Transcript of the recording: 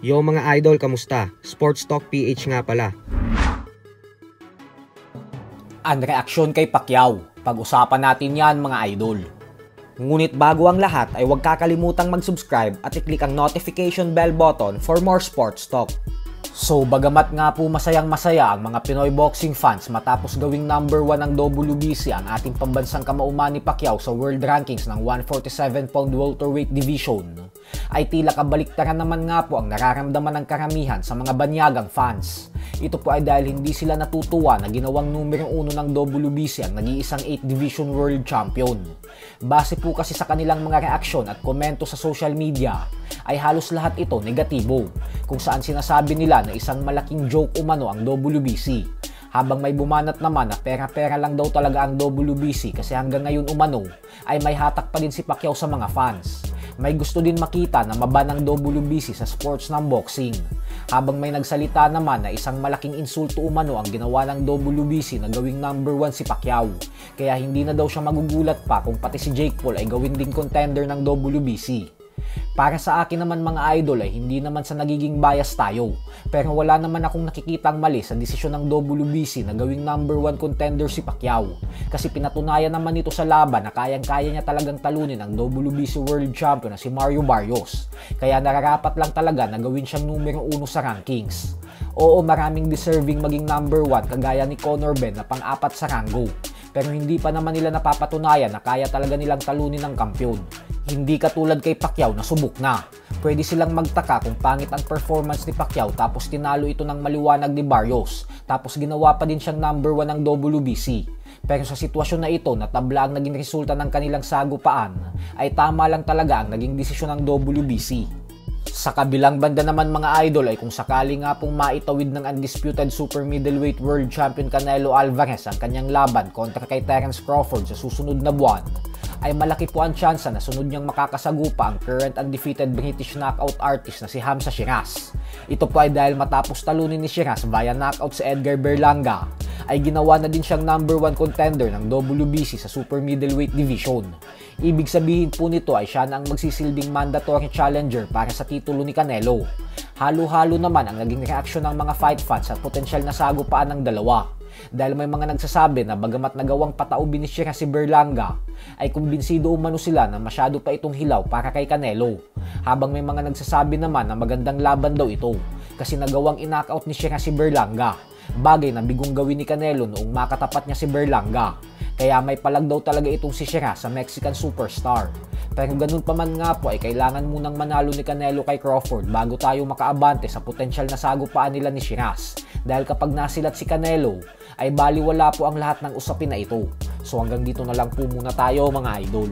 Yo mga idol, kamusta? Sports Talk PH nga pala. Ang reaksyon kay Pacquiao. Pag-usapan natin yan mga idol. Ngunit bago ang lahat ay huwag kakalimutang mag-subscribe at i-click ang notification bell button for more sports talk. So bagamat nga po masayang-masaya ang mga Pinoy boxing fans matapos gawing number 1 ng WBC ang ating pambansang kamauman ni Pacquiao sa world rankings ng 147-pound welterweight division, ay tila kabaliktaran naman nga po ang nararamdaman ng karamihan sa mga banyagang fans. Ito po ay dahil hindi sila natutuwa na ginawang numero 1 ng WBC ang nag-iisang 8 division world champion. Base po kasi sa kanilang mga reaksyon at komento sa social media, ay halos lahat ito negatibo, kung saan sinasabi nila na isang malaking joke umano ang WBC. Habang may bumanat naman na pera-pera lang daw talaga ang WBC kasi hanggang ngayon umano ay may hatak pa din si Pacquiao sa mga fans. May gusto din makita na maban ang WBC sa sports ng boxing. Habang may nagsalita naman na isang malaking insulto umano ang ginawa ng WBC na gawing number 1 si Pacquiao. Kaya hindi na daw siya magugulat pa kung pati si Jake Paul ay gawin ding contender ng WBC. Para sa akin naman mga idol ay hindi naman sa nagiging bias tayo, pero wala naman akong nakikitang mali sa desisyon ng WBC na gawing number 1 contender si Pacquiao, kasi pinatunayan naman ito sa laban na kayang-kaya niya talagang talunin ang WBC World Champion na si Mario Barrios, kaya nararapat lang talaga na gawin siyang numero 1 sa rankings. Oo, maraming deserving maging number 1 kagaya ni Conor Ben na pang-4 sa ranggo, pero hindi pa naman nila napapatunayan na kaya talaga nilang talunin ang kampyon. Hindi katulad kay Pacquiao na subok na. Pwede silang magtaka kung pangit ang performance ni Pacquiao tapos tinalo ito ng maliwanag ni Barrios, tapos ginawa pa din siyang number 1 ng WBC. Pero sa sitwasyon na ito na tabla ang naging resulta ng kanilang sagupaan, ay tama lang talaga ang naging desisyon ng WBC. Sa kabilang banda naman mga idol ay kung sakali nga pong maitawid ng undisputed super middleweight world champion Canelo Alvarez ang kanyang laban kontra kay Terence Crawford sa susunod na buwan, ay malaki po ang tsansa na sunod niyang makakasagupa ang current undefeated British knockout artist na si Hamza Sheeraz. Ito po ay dahil matapos talunin ni Sheeraz via knockout si Edgar Berlanga, ay ginawa na din siyang number 1 contender ng WBC sa super middleweight division. Ibig sabihin po nito ay siya na ang magsisilbing mandatory challenger para sa titulo ni Canelo. Halo-halo naman ang naging reaksyon ng mga fight fans at potensyal na sagupaan ng dalawa. Dahil may mga nagsasabi na bagamat nagawang pataubin ni Sheeraz si Berlanga, ay kumbinsido umano sila na masyado pa itong hilaw para kay Canelo. Habang may mga nagsasabi naman na magandang laban daw ito, kasi nagawang in-knockout ni Sheeraz si Berlanga, bagay na bigong gawin ni Canelo noong makatapat niya si Berlanga. Kaya may palag daw talaga itong si Sheeraz sa Mexican superstar. Pero ganun pa man nga po ay kailangan munang manalo ni Canelo kay Crawford bago tayo makaabante sa potensyal na sagupaan nila ni Sheeraz. Dahil kapag nasilat si Canelo, ay baliwala po ang lahat ng usapin na ito. So hanggang dito na lang po muna tayo mga idol.